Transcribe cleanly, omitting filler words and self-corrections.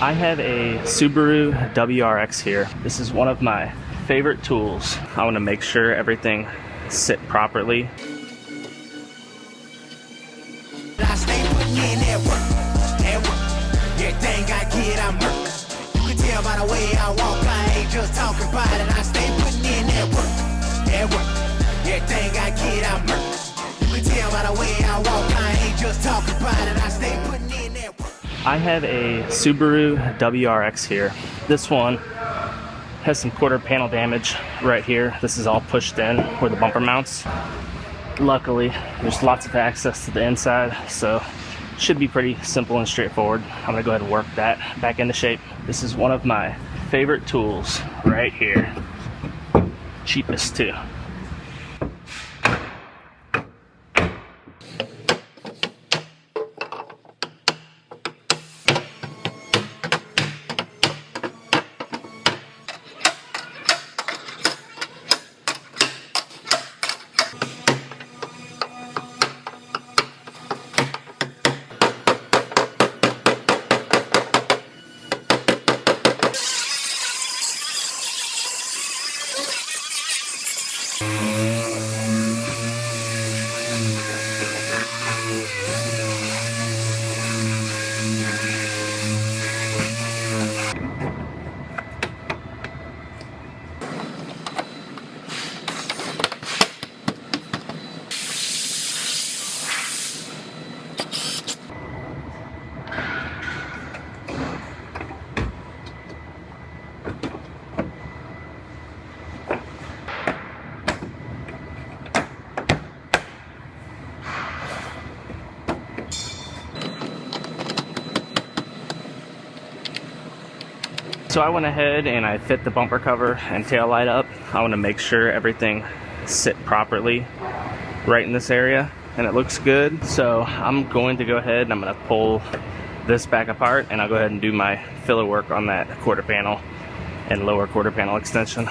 I have a Subaru WRX here. This is one of my favorite tools. I want to make sure everything sits properly. I stay putting in that work. Everything I get, I'm hurt. You can tell by the way I walk, I ain't just talking about it. I stay putting in that work. Everything I get, I'm hurt. You can tell by the way I walk, I ain't just talking about it. I stay putting in that work. I have a Subaru WRX here. This one has some quarter panel damage right here. This is all pushed in where the bumper mounts. Luckily, there's lots of access to the inside, so it should be pretty simple and straightforward. I'm gonna go ahead and work that back into shape. This is one of my favorite tools right here. Cheapest too. So I went ahead and I fit the bumper cover and tail light up. I want to make sure everything sits properly right in this area, and it looks good. So I'm going to go ahead and I'm going to pull this back apart, and I'll go ahead and do my filler work on that quarter panel and lower quarter panel extension.